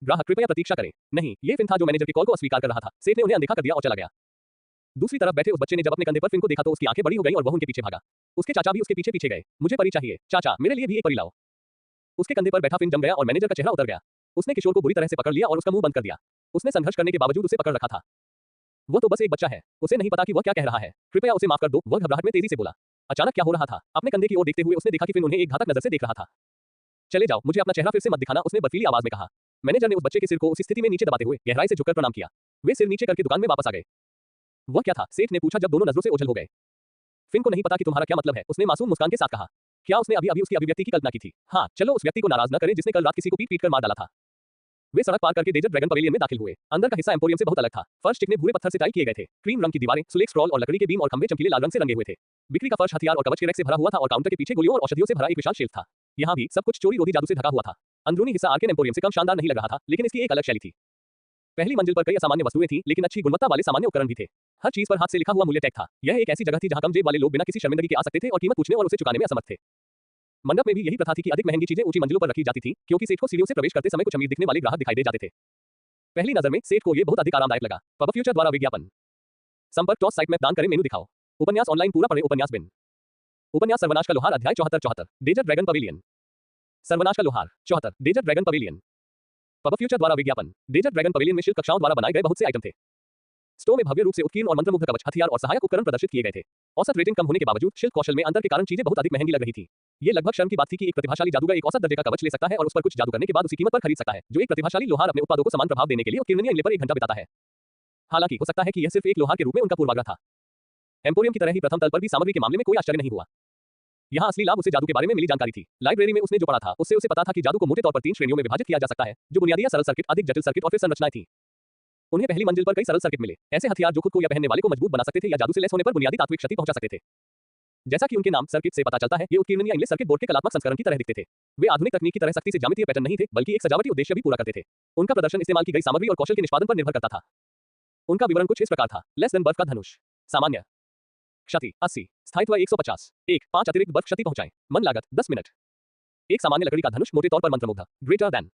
ग्राहक, कृपया प्रतीक्षा करें। नहीं, ये फिन था जो मैनेजर की कॉल को अस्वीकार कर रहा था। सेठ ने उन्हें अनदेखा कर दिया और चला गया। दूसरी तरफ बैठे उस बच्चे ने जब अपने कंधे पर फिन को देखा तो उसकी आंखें बड़ी हो गईं और वह उनके पीछे भागा। उसके चाचा भी उसके पीछे गए। मुझे परी चाहिए, चाचा, मेरे लिए भी एक परी लाओ। उसके कंधे पर बैठा फिन जम गया और मैनेजर का चेहरा उतर गया। उसने किशोर को बुरी तरह से पकड़ लिया और उसका मुंह बंद कर दिया। उसने संघर्ष करने के बावजूद उसे पकड़ रखा था। वो तो बस एक बच्चा है, उसे नहीं पता कि वह क्या कह रहा है। कृपया उसे माफ कर दो, वह घबराहट में तेजी से बोला। अचानक क्या हो रहा था? अपने कंधे की ओर देखते हुए उसने देखा कि फिन उन्हें एक घातक नजर से देख रहा था। चले जाओ, मुझे अपना चेहरा फिर से मत दिखाना, उसने बर्फीली आवाज में कहा। मैनेजर ने उस बच्चे के सिर को उसी स्थिति में नीचे दबाते हुए गहराई से झुककर प्रणाम किया। वे सिर नीचे करके दुकान में वापस आ गए। वह क्या था? सेठ ने पूछा जब दोनों नजरों से ओझल हो गए। फिन को नहीं पता कि तुम्हारा क्या मतलब है, उसने मासूम मुस्कान के साथ कहा। क्या उसने अभी उसकी अभिव्यक्ति की कल्पना की थी? हाँ, चलो उस व्यक्ति को नाराज न करें जिसने कल रात किसी को पीट कर मार डाला था। वे सड़क पार करके डेजर्ट ड्रैगन पवेलियन में दाखिल हुए। अंदर का हिस्सा एम्पोरियम से बहुत अलग था। फर्श चिकने भूरे पत्थर से टाइल किए गए थे। क्रीम रंग की दीवारें, सुलेख स्क्रॉल और लकड़ी के बीम और खंभे चमकीले लाल रंग से रंगे हुए थे। बिक्री का फर्श हथियार और कवच के रैक से भरा हुआ था और काउंटर के पीछे गोलियों और औषधियों से भरा एक विशाल शेल्फ था। यहाँ भी सब कुछ चोरी रोधी जादू से ढका हुआ था। अंदरूनी हिस्सा आर्केन एम्पोरियम से कम शानदार नहीं लग रहा था, लेकिन इसकी एक अलग शैली थी। पहली मंजिल पर कई असामान्य वस्तुएं थीं, लेकिन अच्छी गुणवत्ता वाले सामान्य उपकरण भी थे। हर चीज पर हाथ से लिखा हुआ मूल्य टैग था। यह एक ऐसी जगह थी जहां कम जेब वाले लोग बिना किसी शर्मिंदगी के आ सकते थे और कीमत पूछने और उसे चुकाने में असमर्थ थे। मंडप में भी यही प्रथा थी कि अधिक महंगी चीजें ऊंची मंजिलों पर रखी जाती थी, क्योंकि सेठ को सीढ़ियों से प्रवेश करते समय कुछ अमीर दिखने वाले ग्राहक दिखाई दे जाते थे। पहली नजर में सेठ को यह बहुत अधिक आरामदायक लगा। पब फ्यूचर द्वारा विज्ञापन। संपर्क टॉस साइट में दान करें, मेनू दिखाओ। उपन्यास ऑनलाइन पूरा पढ़ें। उपन्यास बिन। उपन्यास सर्वनाश का लोहार अध्याय 74 डेजर्ट ड्रैगन पवेलियन। सर्वनाश का लोहार 74 desert dragon pavilion. Pub future द्वारा विज्ञापन। डेजर्ट ड्रैगन पवेलियन में शिल्प कक्षाओं द्वारा बनाए गए बहुत से आइटम थे। स्टोर में भव्य रूप से उत्कीर्ण और मंत्रमुग्ध कवच, हथियार और सहायक उपकरण प्रदर्शित किए गए थे। औसत रेटिंग कम होने के बावजूद शिल्प कौशल में अंतर के कारण चीजें बहुत अधिक महंगी लग रही थी। ये लगभग शर्म की बात थी कि एक प्रतिभाशाली जादूगर एक औसत दर्जे का कवच ले सकता है और उस पर कुछ जादू करने के बाद उसी कीमत पर खरीद सकता है, जो एक प्रतिभाशाली लोहार अपने उत्पादों को समान प्रभाव देने के लिए उत्कीर्ण इनले पर 1 घंटा बिताता है। हालांकि हो सकता है कि यह सिर्फ एक लोहार के रूप में उनका पूर्वाग्रह था। एम्पोरियम की तरह ही प्रथम तल पर भी सामग्री के मामले में कोई आश्चर्य नहीं हुआ। यहाँ असली लाभ उसे जादू के बारे में मिली जानकारी थी। लाइब्रेरी में उसने जो पढ़ा था उससे उसे पता था कि जादू को मोटे तौर पर 3 श्रेणियों में विभाजित किया जा सकता है, जो बुनियादी या सरल सर्किट, अधिक जटिल सर्किट और फिर संरचनाएं थी। उन्हें पहली मंजिल पर कई सरल सर्किट मिले, ऐसे हथियार जो खुद को या पहनने वाले को मजबूत बना सकते थे या जादू से लैस होने पर बुनियादी तात्विक क्षति पहुंचा सकते थे। जैसा कि उनके नाम सर्किट से पता चलता है, ये उत्कीर्ण या इंग्लिश सर्किट बोर्ड के कलात्मक संस्करण की तरह दिखते थे। वे आधुनिक तकनीक की तरह सख्ती से ज्यामितीय पैटर्न नहीं थे, बल्कि एक सजावटी उद्देश्य भी पूरा करते थे। उनका प्रदर्शन इस्तेमाल की गई सामग्री और कौशल के निष्पादन पर निर्भर करता था। उनका विवरण कुछ इस प्रकार था। लेस देन बर्फ का धनुष। सामान्य क्षति 80, स्थायित्व 150, 5 अतिरिक्त बर्फ क्षति पहुंचाएं। मन लागत 10 मिनट। एक सामान्य लकड़ी का धनुष, मोटे तौर पर मंत्रमुग्ध। Greater than.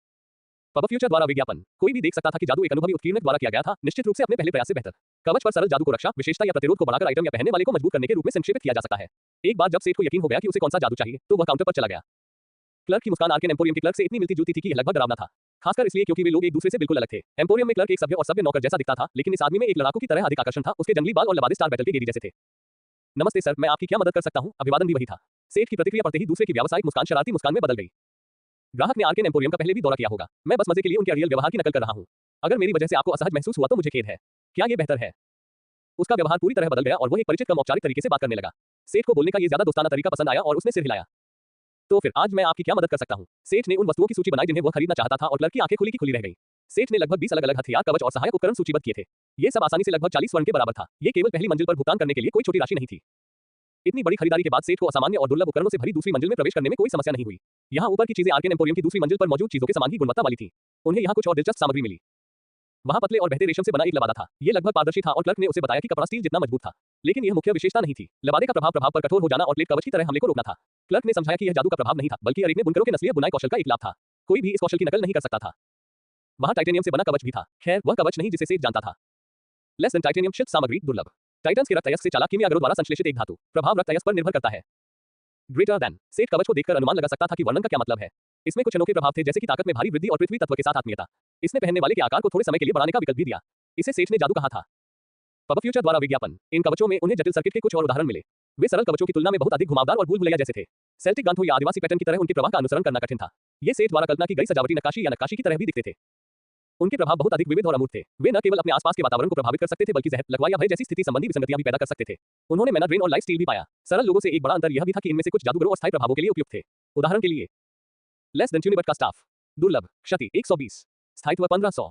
पब फ्यूचर द्वारा विज्ञापन। कोई भी देख सकता था कि जादू एक अनुभवी उत्कीर्ण द्वारा किया गया था, निश्चित रूप से अपने पहले प्रयास से बेहतर। कवच पर सरल जादू को रक्षा, विशेषता या प्रतिरोध को बढ़ाकर आइटम या पहनने वाले को मजबूत करने के रूप में संक्षेपित किया जा सकता है। एक बार जब सेठ को यकीन हो गया कि उसे कौन सा जादू चाहिए, तो वह काउंटर पर चला गया। क्लर्क की मुस्कान आर्केन एम्पोरियम के क्लर्क से इतनी मिलती जुलती थी कि यह लगभग डरावना था, खासकर इसलिए क्योंकि वे लोग एक दूसरे से बिल्कुल अलग थे। एम्पोरियम में क्लर्क एक सभ्य और सभ्य नौकर जैसा दिखता था, लेकिन इस आदमी में एक लड़ाकू की तरह अधिक आकर्षण था। उसके जंगली बाल और लबादे स्टार बैटल के गेरी जैसे थे। नमस्ते सर, मैं आपकी क्या मदद कर सकता हूं? अभिवादन भी वही था। सेठ की प्रतिक्रिया पड़ते ही दूसरे की व्यावसायिक मुस्कान शरारती मुस्कान में बदल गई। ग्राहक ने आर्केन एम्पोरियम का पहले भी दौरा किया होगा। मैं बस मजे के लिए उनके रियल व्यवहार की नकल कर रहा हूं। अगर मेरी वजह से आपको असहज महसूस हुआ तो मुझे खेद है। क्या ये बेहतर है? उसका व्यवहार पूरी तरह बदल गया और वो एक परिचित कम औपचारिक तरीके से बात करने लगा। सेठ को बोलने का ये ज्यादा दोस्ताना तरीका पसंद आया और उसने सिर हिलाया। तो फिर आज मैं आपकी क्या मदद कर सकता हूं? सेठ ने उन वस्तुओं की सूची बनाई जिन्हें वह खरीदना चाहता था और क्लर्क की आंखें खुली की खुली रह गई। सेठ ने लगभग 20 अलग-अलग हथियार, कवच और सहायक उपकरण सूचीबद्ध किए थे। ये सब आसानी से लगभग 40 स्वर्ण के बराबर था। ये केवल पहली मंजिल पर भुगतान करने के लिए कोई छोटी राशि नहीं थी। इतनी बड़ी खरीदारी के बाद सेठ को असामान्य और दुर्लभ उपकरणों से भरी दूसरी मंजिल में प्रवेश करने में कोई समस्या नहीं हुई। यहाँ ऊपर की चीजें आर्केन एम्पोरियम की दूसरी मंजिल पर मौजूद चीजों के समान ही गुणवत्ता वाली थी। उन्हें यहाँ कुछ और दिलचस्प सामग्री मिली। वहाँ पतले और बहते रेशम से बना एक लबादा था। ये लगभग पारदर्शी था और क्लर्क ने उसे बताया कि कपड़ा स्टील जितना मजबूत था। लेकिन यह मुख्य विशेषता नहीं थी। लबादे का प्रभाव पर कठोर हो जाना और प्लेट कवच की तरह हमले को रोकना था। क्लर्क ने समझाया कि यह जादू का प्रभाव नहीं था, बल्कि अरेक ने बुनकरों के नस्लीय बुनाई कौशल का एक लाभ था। कोई भी इस कौशल की नकल नहीं कर सकता था। वहाँ टाइटेनियम से बना कवच भी था। खैर, वह कवच नहीं जिसे सेठ जानता था। लेस देन टाइटेनियम शिल्प सामग्री, दुर्लभ। टाइटन्स के रक्त अयस्क से चालाक कीमियागरों द्वारा संश्लेषित एक धातु। प्रभाव रक्त अयस्क पर निर्भर करता है। Greater than. सेठ कवच को देखकर अनुमान लगा सकता था कि वर्णन का क्या मतलब है। इसमें कुछ अनोखे प्रभाव थे, जैसे कि ताकत में भारी वृद्धि और पृथ्वी तत्व के साथ आत्मीयता। इसने पहनने वाले के आकार को थोड़े समय के लिए बढ़ाने का विकल्प भी दिया। इसे सेठ ने जादू कहा था। पब फ्यूचर द्वारा विज्ञापन। इन कवचों में उन्हें जटिल सर्किट के कुछ और उदाहरण मिले। वे सरल कवचों की तुलना में बहुत अधिक घुमावदार और भूल-भुलैया जैसे थे। सेल्टिक गांठों या आदिवासी पैटर्न की तरह उनके प्रवाह का अनुसरण करना कठिन था। ये सेठ द्वारा कल्पना की गई सजावटी नक्काशी या नक्काशी की तरह भी दिखते थे। उनके प्रभाव बहुत अधिक विविध और अमूर्त थे। वे न केवल अपने आसपास के वातावरण को प्रभावित कर सकते थे, बल्कि जहर, लकवा या भय जैसी स्थिति संबंधी विसंगतियां भी पैदा कर सकते थे। उन्होंने मैना ड्रेन और लाइफ स्टील भी पाया। सरल लोगों से एक बड़ा अंतर यह भी था कि इनमें से कुछ जादूगरों और स्थायी प्रभावों के लिए उपयुक्त थे। उदाहरण के लिए, लेस देन ट्यूनिबट का स्टाफ। दुर्लभ। क्षति 120, स्थायित्व 1500।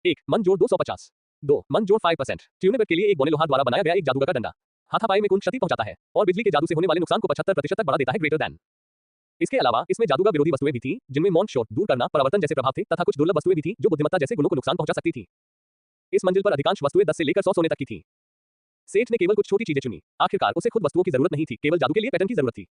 1 मन जोड़ 250। 2 मन जोड़ 5%। ट्यूनिबट के लिए एक बोने लोहा द्वारा बनाया गया एक जादूगर का डंडा। हाथापाई में कुछ क्षति पहुंचाता है और बिजली के जादू से होने वाले नुकसान को 75% तक बढ़ा देता है। Greater than. इसके अलावा इसमें जादूगर विरोधी वस्तुएं भी थीं, जिनमें मौन शोर दूर करना, परावर्तन जैसे प्रभाव थे, तथा कुछ दुर्लभ वस्तुएं भी थीं जो बुद्धिमत्ता जैसे गुणों को नुकसान पहुंचा सकती थीं। इस मंजिल पर अधिकांश वस्तुएं 10 से लेकर 100 सोने तक की थीं। सेठ ने केवल कुछ छोटी चीजें चुनी। आखिरकार उसे खुद वस्तुओं की जरूरत नहीं थी, केवल जादू के लिए पैटर्न की जरूरत थी।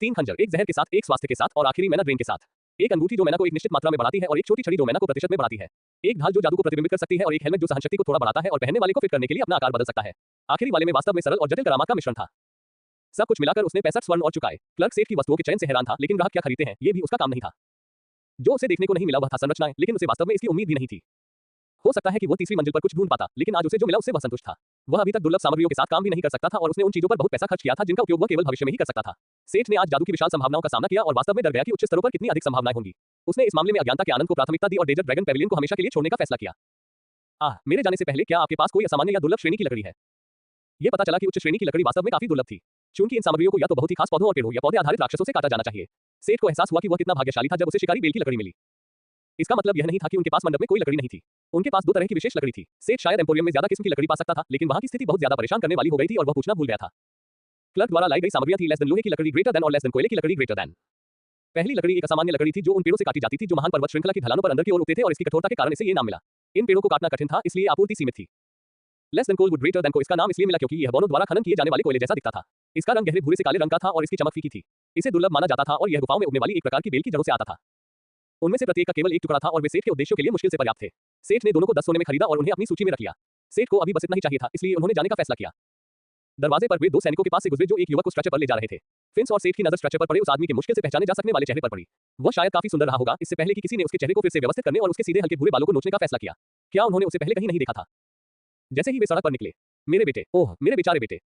3 खंजर, एक जहर के साथ, एक स्वास्थ्य के साथ और आखिरी मैना ड्रेन के साथ। एक अंगूठी जो मैना को एक निश्चित मात्रा में बढ़ाती है और एक छोटी छड़ी जो मैना को प्रतिशत में बढ़ाती है। एक ढाल जो जादू को प्रतिबिंबित कर सकती है और एक हेलमेट जो सहनशक्ति को थोड़ा बढ़ाता है और पहनने वाले को फिट करने के लिए अपना आकार बदल सकता है। आखिरी वाले में वास्तव में सरल और जटिल करामात का मिश्रण था। सब कुछ मिलाकर उसने 65 स्वर्ण और चुकाए। क्लर्क सेठ की वस्तुओं के चयन से हैरान था, लेकिन ग्राहक क्या खरीदते हैं ये भी उसका काम नहीं था। जो उसे देखने को नहीं मिला वह था संरचनाएं, लेकिन उसे वास्तव में इसकी उम्मीद भी नहीं थी। हो सकता है कि वो तीसरी मंजिल पर कुछ ढूंढ पाता, लेकिन आज उसे जो मिला उससे वह संतुष्ट था। वह अभी तक दुर्लभ सामग्रियों के साथ काम भी नहीं कर सकता था और उसने उन चीजों पर बहुत पैसा खर्च किया था जिनका उपयोग वह केवल भविष्य में ही कर सकता था। सेठ ने आज जादू की विशाल संभावनाओं का सामना किया और वास्तव में डर गया कि उच्च स्तरों पर कितनी अधिक संभावनाएं होंगी। उसने इस मामले में अज्ञानता के आनंद को प्राथमिकता दी और डेजर्ट ड्रैगन पैविलियन को हमेशा के लिए छोड़ने का फैसला किया। मेरे जाने से पहले क्या आपके पास कोई असामान्य या दुर्लभ श्रेणी की लकड़ी है? ये पता चला कि उच्च श्रेणी की लकड़ी वास्तव में काफी दुर्लभ थी, चूंकि इन सामग्रियों को या तो बहुत ही खास पौधों और पेड़ों या पौधे आधारित राक्षसों से काटा जाना चाहिए। सेठ को एहसास हुआ कि वह कितना भाग्यशाली था जब उसे शिकारी बेल की लकड़ी मिली। इसका मतलब यह नहीं था कि उनके पास मंडप में कोई लकड़ी नहीं थी। उनके पास 2 तरह की विशेष लकड़ी थी। सेठ शायद एम्पोरियम में ज्यादा किस्म की लकड़ी पा सकता था, लेकिन वहां की स्थिति बहुत ज्यादा परेशान करने वाली हो गई थी और वह पूछना भूल गया था। क्लर्क द्वारा लाई गई सामग्रियां थी लेस देन लोहे की लकड़ी ग्रेटर देन और लेस देन कोयले की लकड़ी ग्रेटर देन। पहली लकड़ी एक असामान्य लकड़ी थी जो उन पेड़ों से काटी जाती थी जो महान पर्वत श्रृंखला की ढलानों पर अंदर की ओर उगते थे और इसकी कठोरता के कारण इसे ये नाम मिला। इन पेड़ों को काटना कठिन था, इसलिए आपूर्ति सीमित थी। लेस देन कोलवुड ग्रेटर देन को इसका नाम इसलिए मिला क्योंकि यह बोनों द्वारा खनन किए जाने वाले कोयले जैसा दिखता था। इसका रंग गहरे भूरे से काले रंग का था और इसकी चमक फीकी थी। इसे दुर्लभ माना जाता था और यह गुफाओं में उगने वाली एक प्रकार की बेल की जड़ों से आता था। उनमें से प्रत्येक का केवल एक टुकड़ा था और वे सेठ के उद्देश्यों के लिए मुश्किल से पर्याप्त थे। सेठ ने दोनों को 10 सोने में खरीदा और उन्हें अपनी सूची में रख लिया। सेठ को अभी बस इतना ही चाहिए था, इसलिए उन्होंने जाने का फैसला किया। दरवाजे पर वे 2 सैनिकों के पास से गुजरे जो एक युवक को स्ट्रेचर पर ले जा रहे थे। फिंस और सेठ की नजर स्ट्रेचर पर पड़े उस आदमी के मुश्किल से पहचाने जा सकने वाले चेहरे पर पड़ी। वह शायद काफी सुंदर रहा होगा, इससे पहले कि किसी ने उसके चेहरे को फिर से व्यवस्थित करने और उसके सीधे हल्के भूरे बालों को नोचने का फैसला किया। क्या उन्होंने उसे पहले कहीं नहीं देखा था? जैसे ही वे सड़क पर निकले, मेरे बेटे, ओह मेरे बेचारे बेटे,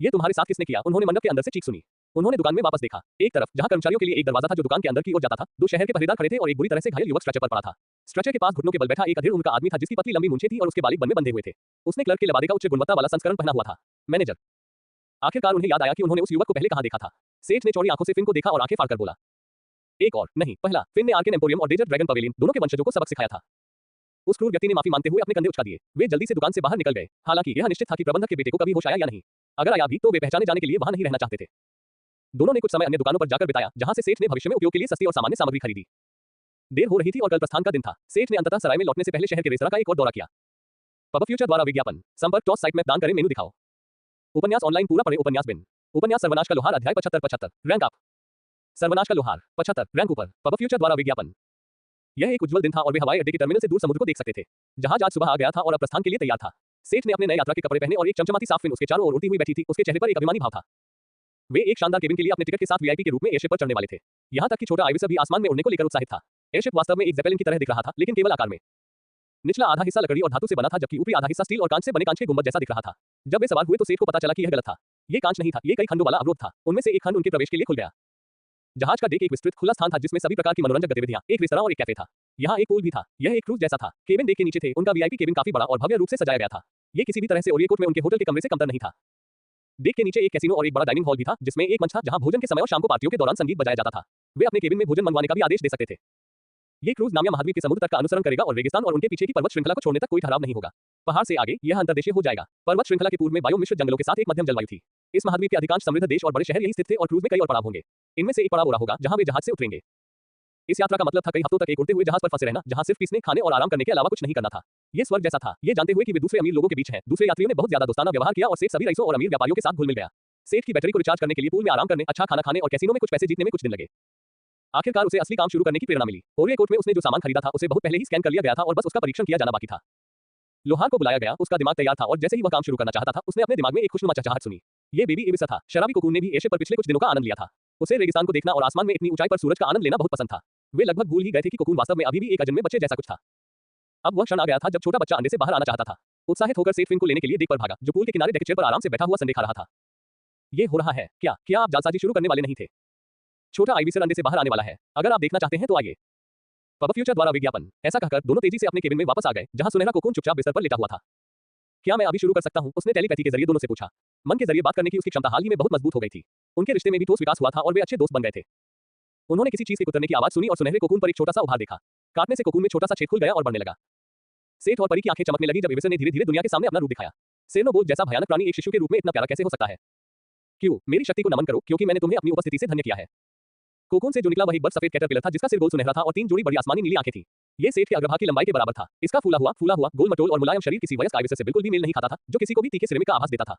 ये तुम्हारे साथ किसने किया? उन्होंने मंडप के अंदर से चीख सुनी। उन्होंने दुकान में वापस देखा। एक तरफ जहां कर्मचारियों के लिए एक दरवाजा था जो दुकान के अंदर की ओर जाता था, दो शहर के पहरेदार खड़े थे और एक बुरी तरह से घायल युवक स्ट्रेचर पर पड़ा था। स्ट्रेचर के पास घुटनों के बल बैठा एक अधेड़ उम्र का आदमी था जिसकी पतली लंबी मूंछें थी और उसके बालिक बन में बंधे हुए थे। उसने क्लर्क के लबादे का उच्च गुणवत्ता वाला संस्करण पहना हुआ था। मैनेजर। आखिरकार उन्हें याद आया कि उन्होंने उस युवक को पहले कहां देखा था। सेठ ने चौड़ी आंखों से फिन को देखा और आंखें फाड़कर बोला, एक और नहीं, पहला। फिन ने आर्केन एम्पोरियम और डेजर्ट ड्रैगन पवेलियन दोनों के वंशजों को सबक सिखाया था। उस क्रूर व्यक्ति ने माफी मांगते हुए अपने कंधे उचका दिए। वे जल्दी से दुकान से बाहर निकल गए। हालांकि यह निश्चित था कि प्रबंधक के बेटे को कभी होश आया या नहीं। अगर आया भी तो वे पहचाने जाने के लिए वहां नहीं रहना चाहते थे। दोनों ने कुछ समय अन्य दुकानों पर जाकर बिताया जहां से सेठ ने भविष्य में उपयोग के लिए सस्ती और सामान्य सामग्री खरीदी। देर हो रही थी और कल प्रस्थान का दिन था। सेठ ने अंततः सराय में लौटने से पहले शहर के रेस्तरां का एक और दौरा किया। पब फ्यूचर द्वारा विज्ञापन। संपर्क टॉस साइट में दान करें, मेनू दिखाओ। उपन्यास ऑनलाइन पूरा पढ़े। उपन्यास बिन। उपन्यास सर्वनाश का लोहार अध्याय 75 रैंक अप। सर्वनाश का लोहार 75 रैंक ऊपर। पब फ्यूचर द्वारा विज्ञापन। यह एक उज्जवल दिन था और वे हवाई अड्डे के टर्मिनल से दूर समुद्र को देख सकते थे। जहाज आज सुबह आ गया था और अब प्रस्थान के लिए तैयार था। सेठ ने अपने नए यात्रा के कपड़े पहने और एक चमचमाती साफ फिन उसके चारों ओर उड़ती हुई बैठी थी। उसके चेहरे पर एक अभिमानी भाव था। वे एक शानदार केबिन के लिए अपने टिकट के साथ वीआईपी के रूप में एयरशिप पर चढ़ने वाले थे। यहां तक कि छोटा आइविसर भी आसमान में उड़ने को लेकर उत्साहित था। एयरशिप वास्तव में एक ज़ेपेलिन की तरह दिख रहा था, लेकिन केवल आकार में। निचला आधा हिस्सा लकड़ी और धातु से बना था जबकि ऊपरी आधा हिस्सा स्टील और कांच से बने कांच के गुंबद जैसा दिख रहा था। जब वे सवार हुए तो सेठ को पता चला कि यह गलत था। ये कांच नहीं था, ये कई खंडों वाला अवरोध था। उनमें से एक खंड उनके प्रवेश के लिए खुल गया। जहाज का डेक एक विस्तृत खुला स्थान था जिसमें सभी प्रकार की मनोरंजक गतिविधियां, एक रेस्तरां और एक कैफे था। यहाँ एक पूल भी था। यह एक क्रूज जैसा था। केबिन डेक के नीचे थे। उनका वीआईपी केबिन काफी बड़ा और भव्य रूप से सजाया गया था। ये किसी भी तरह से ओरिएकोट में उनके होटल के कमरे से कमतर नहीं था। डेक के नीचे एक कैसीनो और एक बड़ा डाइनिंग हॉल भी था जिसमें एक मंच था जहां भोजन के समय और शाम को पार्टियों के दौरान संगीत बजाया जाता था। वे अपने केबिन में भोजन मंगवाने का भी आदेश दे सकते थे। ये क्रूज नामिया महाद्वीप के समुद्र तक का अनुसरण करेगा और रेगिस्तान और उनके पीछे की पर्वत श्रृंखला को छोड़ने तक कोई ठहराव नहीं होगा। पहाड़ से आगे यह अंतर्देशीय हो जाएगा। पर्वत श्रृंखला के पूर्व में वायु मिश्रित जंगलों के साथ एक मध्यम जलवायु थी। इस महाद्वीप के अधिकांश समृद्ध देश और बड़े शहर यही स्थित थे और क्रूज में कई और पड़ाव होंगे। इनमें से एक पड़ाव रहा होगा जहां वे जहाज से उतरेंगे। इस यात्रा का मतलब था कई हफ्तों तक एक उड़ते हुए जहाज पर फंसे रहना जहां सिर्फ पीसने, खाने और आराम करने के अलावा कुछ नहीं करना था। ये स्वर्ग जैसा था। ये जानते हुए कि वे दूसरे अमीर लोगों के बीच हैं। दूसरे यात्रियों ने बहुत ज्यादा दोस्ताना व्यवहार किया और सेठ सभी रईसों और अमीर व्यापारियों के साथ घुल मिल गया। सेठ की बैटरी को रिचार्ज करने के लिए पूल में आराम करने, अच्छा खाना खाने और कैसीनो में कुछ पैसे जीतने में कुछ दिन लगे। आखिरकार उसे असली काम शुरू करने की प्रेरणा मिली। ओरिएकोट में उसने जो सामान खरीदा था उसे बहुत पहले ही स्कैन कर लिया गया था और बस उसका परीक्षण किया जाना बाकी था। लोहार को बुलाया गया। उसका दिमाग तैयार था और जैसे ही वह काम शुरू करना चाहता था उसने अपने दिमाग में एक खुशनुमा चहचहाहट सुनी। ये बेबी एविसा था। शराबी कोकून ने भी एयरशिप पर पिछले कुछ दिनों का आनंद लिया था। उसे रेगिस्तान को देखना और आसमान में इतनी ऊंचाई पर सूरज का आनंद लेना बहुत पसंद था। वे लगभग भूल ही गए थे कि कोकून वास्तव में अभी भी एक अजन्मे बच्चे जैसा कुछ था। अब वह क्षण आ गया था जब छोटा बच्चा अंडे से बाहर आना चाहता था। उत्साहित होकर सेठ फिन को लेने के लिए डेक पर भागा जो पूल के किनारे डेक चेयर पर आराम से बैठा हुआ संडे खा रहा था। ये हो रहा है क्या आप जालसाजी शुरू करने वाले नहीं थे? छोटा आइविसर अंडे से बाहर आने वाला है। अगर आप देखना चाहते हैं तो आइए। पब फ्यूचर द्वारा विज्ञापन। ऐसा कहकर दोनों तेजी से अपने केबिन में वापस आ गए जहां सुनहरा कोकून चुपचाप बिस्तर पर लेटा हुआ था। क्या मैं अभी शुरू कर सकता हूं? उसने टेलीपैथी के जरिए दोनों से पूछा। मन के जरिए बात करने की उसकी क्षमता हाल ही में बहुत मजबूत हो गई थी। उनके रिश्ते में भी ठोस विकास हुआ था और वे अच्छे दोस्त बन गए थे। उन्होंने किसी चीज के कुतरने की आवाज सुनी और सुनहरे कोकून पर एक छोटा सा उभार देखा। काटने से कोकून में छोटा सा छेद खुल गया और बढ़ने लगा। सेठ और परी की आंखें चमकने लगी जब एविसर ने धीरे-धीरे दुनिया के सामने अपना रूप दिखाया। सेनोबोट जैसा भयानक प्राणी एक शिशु के रूप में इतना प्यारा कैसे हो सकता है? क्यों? मेरी शक्ति को नमन करो क्योंकि मैंने तुम्हें अपनी उपस्थिति से धन्य किया है। कोकून से जो निकला वही बर्फ सफेद कैटरपिलर था जिसका सिर गोल सुनहरा था और 3 जोड़ी बड़ी आसमानी नीली आंखें थी। ये सेठ के अग्रभाग की लंबाई के बराबर था। इसका फूला हुआ गोल मटोल और मुलायम शरीर किसी वयस्क आइविसर से बिल्कुल भी मेल नहीं खाता था जो किसी को भी तीखे सिरेमिक का आभास देता था।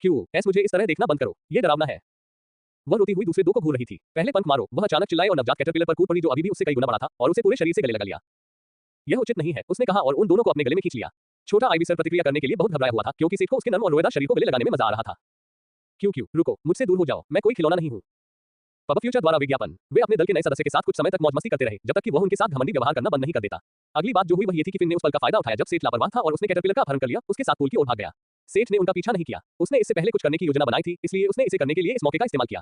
क्यों? मुझे इस तरह देखना बंद करो। ये डरावना है। वह रोती हुई दूसरे दो को घूर रही थी। पहले पंख मारो। वह अचानक चिल्लाए और नवजात कैटरपिलर पर कूद पड़ी जो अभी भी उससे कई गुना बड़ा था और उसे पूरे शरीर से गले लगा लिया। यह उचित नहीं है, उसने कहा और उन दोनों को अपने गले में खींच लिया। छोटा आइविसर प्रतिक्रिया करने के लिए बहुत घबराया हुआ था क्योंकि सेठ को उसके नर्म और रोएदार शरीर को गले लगाने में मजा आ रहा था। क्यों? रुको, मुझसे दूर हो जाओ। मैं कोई खिलौना नहीं हूँ। पब फ्यूचर द्वारा विज्ञापन। वे अपने दल के नए सदस्य के साथ कुछ समय तक मौज मस्ती करते रहे जब तक कि वह उनके साथ घमंडी व्यवहार करना बंद नहीं कर देता। अगली बात जो हुई वह ये थी कि फिन ने उस पल का फायदा उठाया जब सेठ लापरवाह था और उसने कैटरपिलर का अपहरण कर लिया, उसके साथ पूल की ओर भाग गया। सेठ ने उनका पीछा नहीं किया। उसने इससे पहले कुछ करने की योजना बनाई थी, इसलिए उसने इसे करने के लिए इस मौके का इस्तेमाल किया।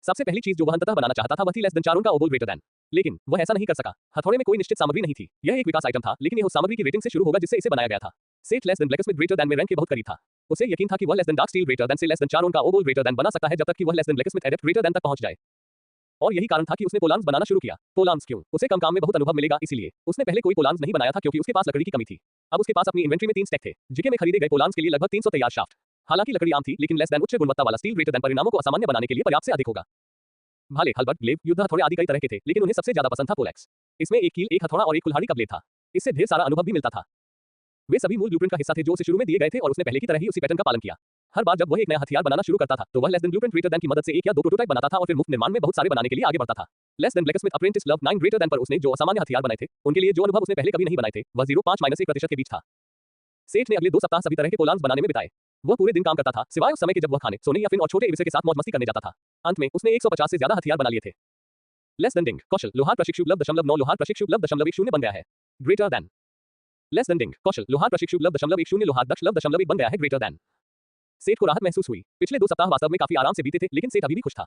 सबसे पहली चीज जो वह अंततः बनाना चाहता था वह थी लेस देन 4 का ओबोल ग्रेटर देन। लेकिन वह ऐसा नहीं कर सका। हथौड़े में कोई निश्चित सामग्री नहीं थी। यह एक विकास आइटम था, लेकिन यह उस सामग्री की रेटिंग से शुरू होगा जिससे इसे बनाया गया था। सेठ less than blacksmith greater than में रैंक के बहुत करीब था। उसे यकीन था कि वह less then dark steel greater than से लेस देन 4 का ओबोल ग्रेटर देन बना सकता है जब तक कि वह less than blacksmith adept greater than तक पहुंच जाए। और यही कारण था कि उसने पोलांस बनाना शुरू किया। पोलांस क्यों? उसे कम काम में बहुत अनुभव मिलेगा इसलिए। उसने पहले कोई पोलांस नहीं बनाया था क्योंकि उसके पास लकड़ी की कमी थी। अब उसके पास अपनी इन्वेंट्री में 3 स्टैक थे। जिके में खरीदे गए पोलांस के लिए लगभग 300 तैयार शाफ्ट। हालांकि लकड़ी आम थी लेकिन लेस देन उच्च गुणवत्ता वाला स्टील ग्रेटर देन परिणामों को असामान्य बनाने के लिए पर्याप्त से अधिक होगा। भाले, हलबट, ग्लेव, युद्ध हथौड़े आदि कई तरह के थे लेकिन उन्हें सबसे ज्यादा पसंद था पोलैक्स। इसमें एक कील, एक हथौड़ा और एक कुल्हाड़ी का ब्लेड था। इससे ढेर सारा अनुभव भी मिलता था। वे सभी मूल ब्लूप्रिंट का हिस्सा थे जो उसे शुरू में दिए गए थे और उसने पहले की तरह ही उसी पैटर्न का पालन किया। हर बार जब वह एक नया हथियार बनाना शुरू करता था तो वह less then blueprint greater than की मदद से 1 या 2 प्रोटोटाइप बनाता था और फिर मुफ्त निर्माण में बहुत सारे बनाने के लिए आगे बढ़ता था। Less than blacksmith apprentice love 9 greater than पर उसने जो असामान्य हथियार बनाए थे उनके लिए जो अनुभव उसने पहले कभी नहीं बनाए थे वह 0.5-1% के बीच था। सेठ ने अगले 2 सप्ताह सभी तरह के पोलांस बनाने में बिताए। वह पूरे दिन काम करता था सिवाय उस समय के जब वह खाने, सोने या फिन और छोटे एविसर के साथ मौज मस्ती करने जाता था। अंत में उसने 150 से ज्यादा हथियार बना लिए थे। लेस देन डिंग कौशल लोहार प्रशिक्षु 9 लोहार प्रशिक्षु 0.10 बन गया है। ग्रेटर देन लेस देन डिंग कौशल लोहार प्रशिक्षु +10 लोहार दक्ष +1 बन गया है ग्रेटर देन। सेठ को राहत महसूस हुई। पिछले 2 सप्ताह वास्तव में काफी आराम से बीते थे, लेकिन सेठ अभी भी खुश था।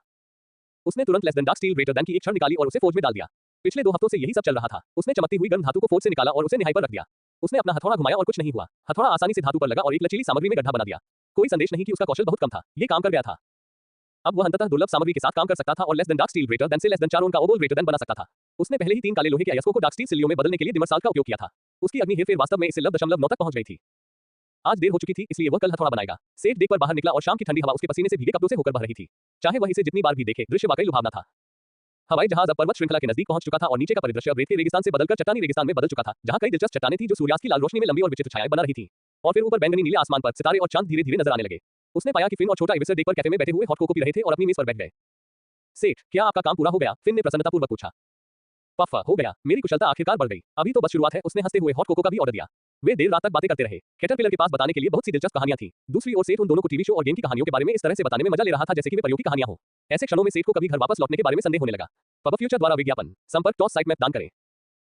उसने तुरंत less than dark steel greater than की एक छड़ निकाली और उसे फोर्ज में डाल दिया। पिछले 2 हफ्तों से यही सब चल रहा था। उसने चमकती हुई गर्म धातु को फोर्ज से निकाला और उसे निहाई पर रख दिया। उसने अपना हथौड़ा घुमाया और कुछ नहीं हुआ। हथौड़ा आसानी से धातु पर लगा और एक लचीली सामग्री में गड्ढा बना दिया। कोई संदेश नहीं कि उसका कौशल बहुत कम था, ये काम कर गया था। अब वह अंततः दुर्लभ सामग्री के साथ काम कर सकता था और less than dark steel greater than से लेस देन 4 ओन का ओबोल ग्रेटर देन बना सकता था। उसने पहले ही 3 काले लोहे के अयस्कों को डार्क स्टील सिल्लियों में बदलने के लिए डिमर साल्ट का उपयोग किया था। उसकी अग्नि हेरफेर वास्तव में इससे +9 तक पहुंच गई थी। आज देर हो चुकी थी, इसलिए वह कल हथौड़ा बनाएगा। सेठ देख पर बाहर निकला और शाम की ठंडी हवा उसके पसीने से भीगे कपड़ों से होकर बह रही थी। चाहे वह इसे जितनी बार भी देखे, दृश्य वाकई लुभावना था। हवाई जहाज अब पर्वत श्रृंखला के नजदीक पहुंच चुका था और नीचे का परिदृश्य अब रेत के रेगिस्तान से बदलकर चट्टानी रेगिस्तान में बदल चुका था, जहां कई दिलचस्प चट्टानें थीं जो सूर्यास्त की लाल रोशनी में लंबी और विचित्र छायाएं बना रही थीं। और फिर ऊपर बैंगनी नीले आसमान पर सितारे और चांद धीरे-धीरे नजर आने लगे। उसने पाया कि फिन और छोटा एविसर डेक पर कैफे में बैठे हुए हॉट कोको पी रहे थे और अपनी मेज पर बैठ गए। सेठ, क्या आपका काम पूरा हो गया? फिन ने प्रसन्नतापूर्वक पूछा। पफ, हो गया, मेरी कुशलता आखिरकार बढ़ गई। अभी तो बस शुरुआत है। उसने हंसते हुए हॉट कोको का भी ऑर्डर दिया। वे देर रात तक बातें करते रहे। कैटरपिलर के पास बताने के लिए बहुत सी दिलचस्प कहानियां थीं। दूसरी ओर सेठ उन दोनों को टीवी शो और गेम की कहानियों के बारे में इस तरह से बताने में मजा ले रहा था जैसे कि वे परियों की कहानियां हो। ऐसे क्षणों में सेठ को कभी घर वापस लौटने के बारे में संदेह होने लगा। पब फ्यूचर द्वारा विज्ञापन संपर्क टॉस साइट मैप दान करें।